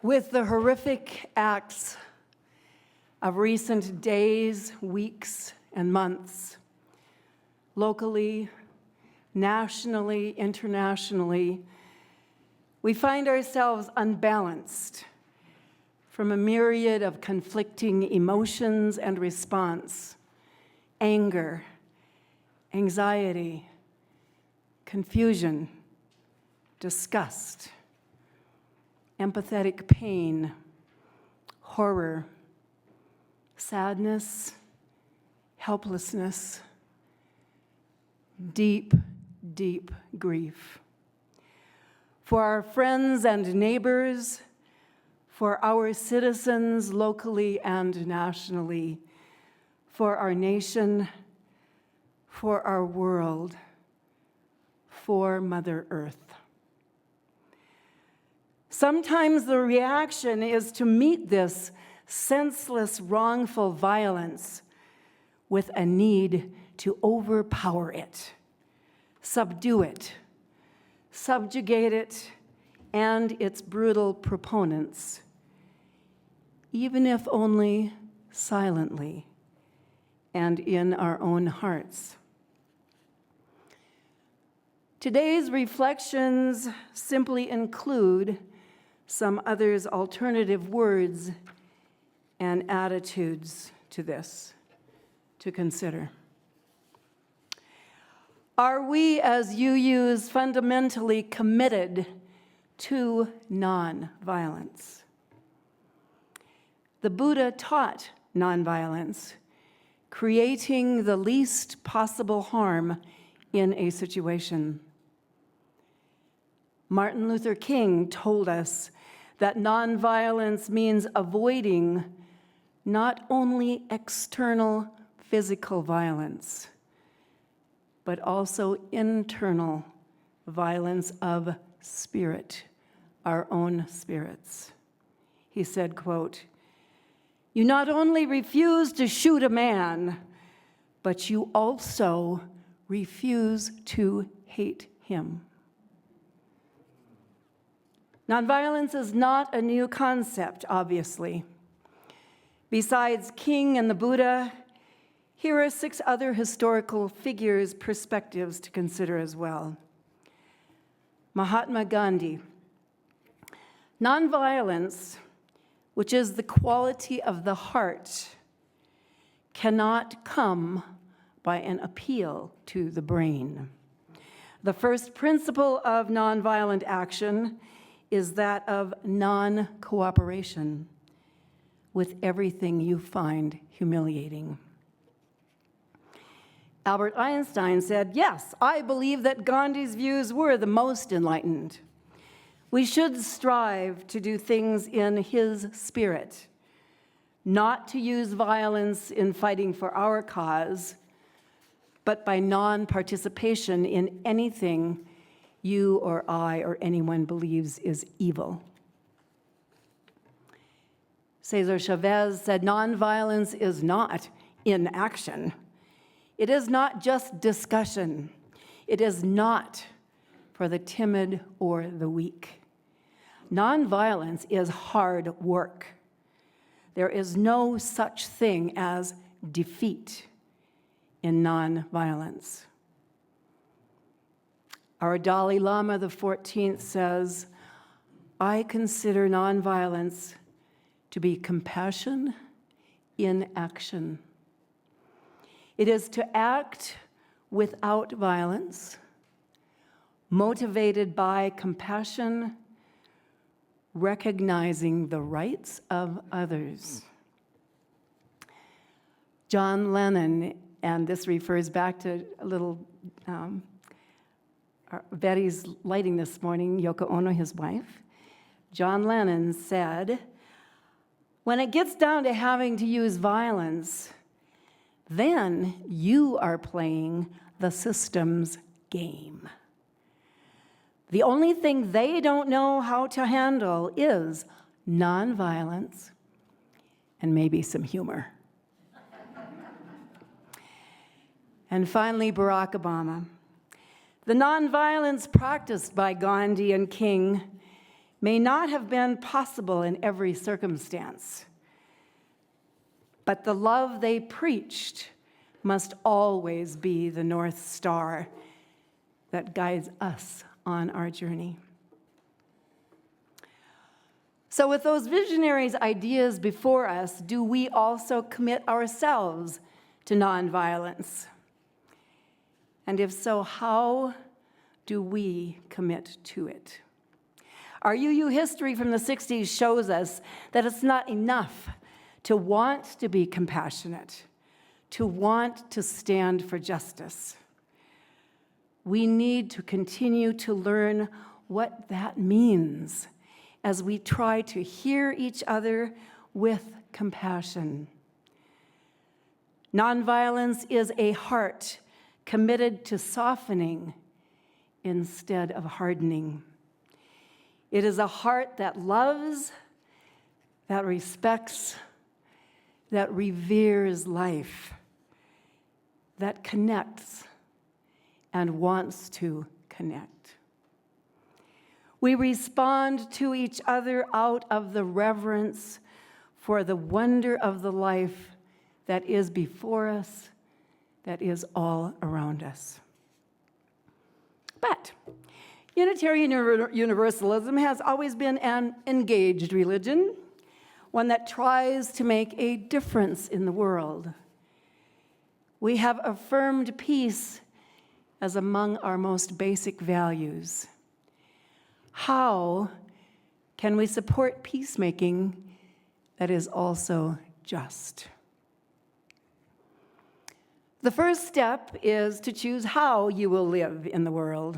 With the horrific acts of recent days, weeks, and months, locally, nationally, internationally, we find ourselves unbalanced from a myriad of conflicting emotions and response: anger, anxiety, confusion, disgust, empathetic pain, horror, sadness, helplessness, deep, deep grief. For our friends and neighbors, for our citizens locally and nationally, for our nation, for our world, for Mother Earth. Sometimes the reaction is to meet this senseless, wrongful violence with a need to overpower it, subdue it, subjugate it and its brutal proponents, even if only silently and in our own hearts. Today's reflections simply include some others' alternative words and attitudes to this to consider. Are we as UUs fundamentally committed to nonviolence? The Buddha taught nonviolence, creating the least possible harm in a situation. Martin Luther King told us that nonviolence means avoiding not only external physical violence, but also internal violence of spirit, our own spirits. He said, quote, "You not only refuse to shoot a man, but you also refuse to hate him." Nonviolence is not a new concept, obviously. Besides King and the Buddha, here are 6 other historical figures' perspectives to consider as well. Mahatma Gandhi. Nonviolence, which is the quality of the heart, cannot come by an appeal to the brain. The first principle of nonviolent action is that of non-cooperation with everything you find humiliating. Albert Einstein said, "Yes, I believe that Gandhi's views were the most enlightened. We should strive to do things in his spirit, not to use violence in fighting for our cause, but by non-participation in anything you or I or anyone believes is evil." Cesar Chavez said, "Nonviolence is not inaction. It is not just discussion. It is not for the timid or the weak. Nonviolence is hard work. There is no such thing as defeat in nonviolence." Our Dalai Lama the 14th says, "I consider nonviolence to be compassion in action. It is to act without violence, motivated by compassion, recognizing the rights of others." John Lennon, and this refers back to a little Betty's lighting this morning, Yoko Ono, his wife. John Lennon said, "When it gets down to having to use violence, then you are playing the system's game. The only thing they don't know how to handle is nonviolence and maybe some humor." And finally, Barack Obama. The nonviolence practiced by Gandhi and King may not have been possible in every circumstance, but the love they preached must always be the North Star that guides us on our journey. So with those visionaries' ideas before us, do we also commit ourselves to nonviolence? And if so, how do we commit to it? Our UU history from the 60s shows us that it's not enough to want to be compassionate, to want to stand for justice. We need to continue to learn what that means as we try to hear each other with compassion. Nonviolence is a heart committed to softening instead of hardening. It is a heart that loves, that respects, that reveres life, that connects and wants to connect. We respond to each other out of the reverence for the wonder of the life that is before us, that is all around us. But Unitarian Universalism has always been an engaged religion, one that tries to make a difference in the world. We have affirmed peace as among our most basic values. How can we support peacemaking that is also just? The first step is to choose how you will live in the world.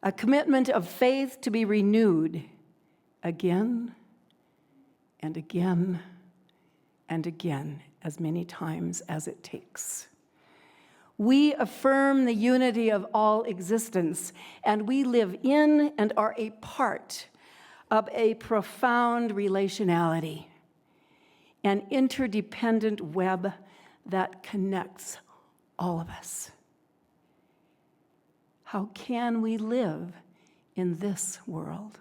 A commitment of faith to be renewed again and again and again, as many times as it takes. We affirm the unity of all existence, and we live in and are a part of a profound relationality, an interdependent web that connects all of us. How can we live in this world?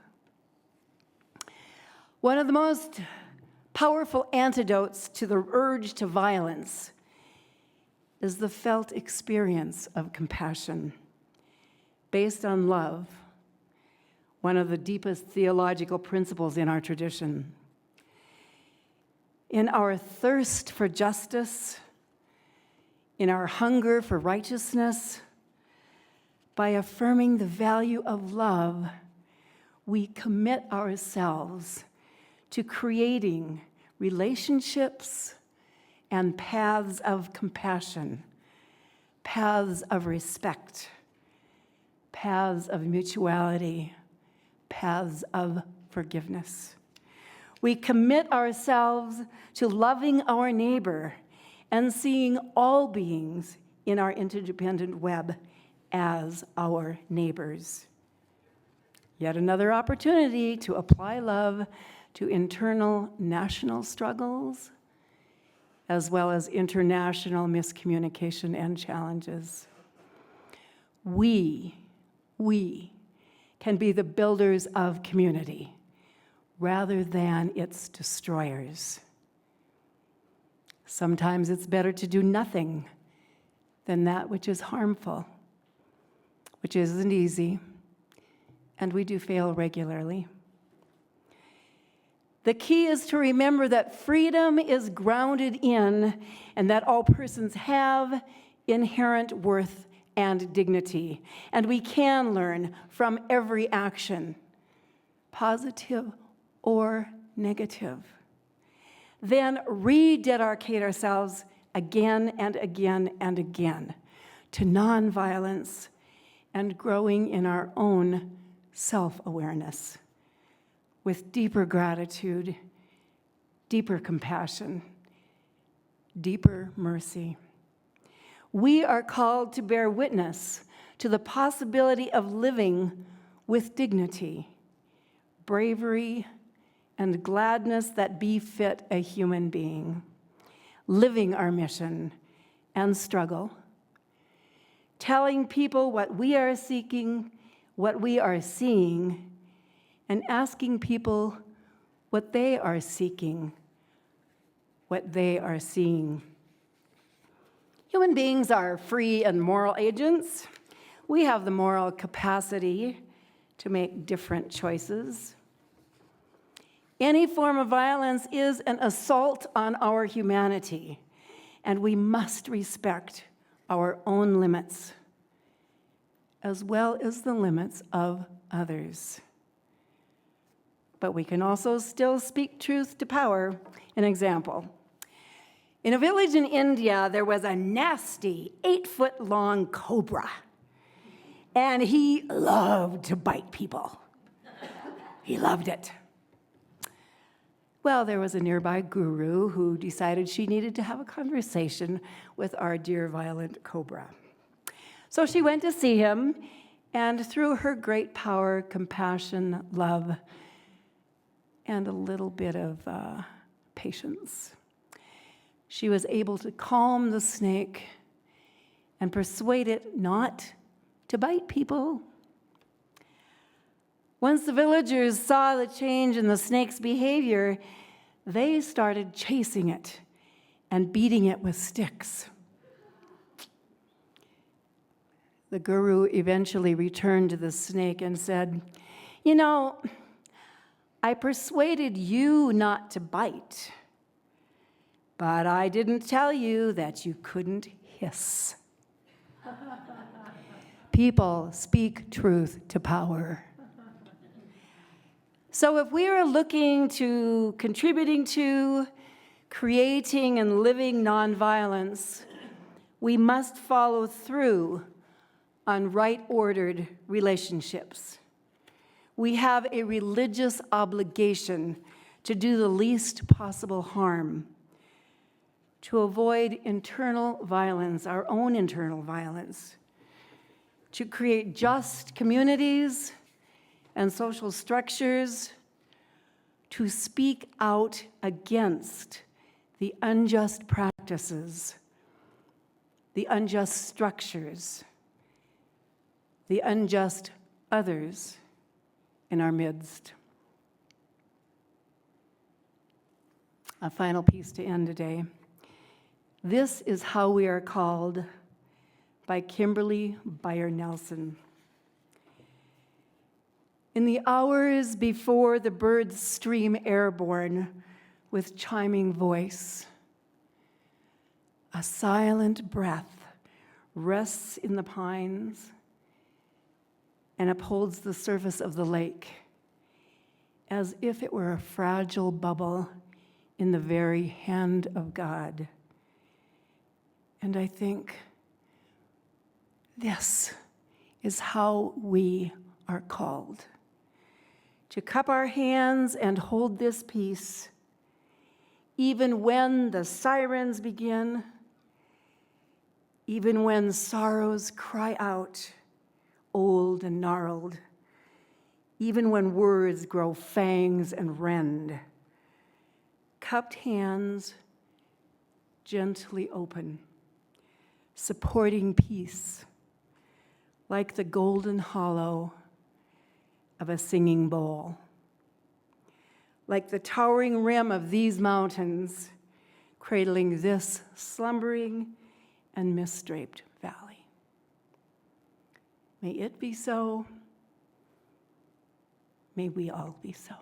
One of the most powerful antidotes to the urge to violence is the felt experience of compassion based on love, one of the deepest theological principles in our tradition. In our thirst for justice, in our hunger for righteousness, by affirming the value of love, we commit ourselves to creating relationships and paths of compassion, paths of respect, paths of mutuality, paths of forgiveness. We commit ourselves to loving our neighbor and seeing all beings in our interdependent web as our neighbors. Yet another opportunity to apply love to internal national struggles, as well as international miscommunication and challenges. We can be the builders of community rather than its destroyers. Sometimes it's better to do nothing than that which is harmful, which isn't easy, and we do fail regularly. The key is to remember that freedom is grounded in and that all persons have inherent worth and dignity. And we can learn from every action, positive or negative. Then rededicate ourselves again and again and again to nonviolence and growing in our own self-awareness, with deeper gratitude, deeper compassion, deeper mercy. We are called to bear witness to the possibility of living with dignity, bravery, and gladness that befit a human being, living our mission and struggle, telling people what we are seeking, what we are seeing, and asking people what they are seeking, what they are seeing. Human beings are free and moral agents. We have the moral capacity to make different choices. Any form of violence is an assault on our humanity, and we must respect our own limits, as well as the limits of others. But we can also still speak truth to power. An example. In a village in India, there was a nasty 8-foot-long cobra, and he loved to bite people. He loved it. Well, there was a nearby guru who decided she needed to have a conversation with our dear violent cobra. So she went to see him, and through her great power, compassion, love, and a little bit of patience, she was able to calm the snake and persuade it not to bite people. Once the villagers saw the change in the snake's behavior, they started chasing it and beating it with sticks. The guru eventually returned to the snake and said, "You know, I persuaded you not to bite, but I didn't tell you that you couldn't hiss." People speak truth to power. So if we are looking to contributing to, creating and living nonviolence, we must follow through on right-ordered relationships. We have a religious obligation to do the least possible harm, to avoid internal violence, our own internal violence, to create just communities and social structures, to speak out against the unjust practices, the unjust structures, the unjust others in our midst. A final piece to end today. This is how we are called, by Kimberly Byer Nelson. In the hours before the birds stream airborne with chiming voice, a silent breath rests in the pines and upholds the surface of the lake as if it were a fragile bubble in the very hand of God. And I think this is how we are called. To cup our hands and hold this peace, even when the sirens begin, even when sorrows cry out, old and gnarled, even when words grow fangs and rend, cupped hands gently open, supporting peace like the golden hollow of a singing bowl. Like the towering rim of these mountains, cradling this slumbering and mist-draped valley. May it be so. May we all be so.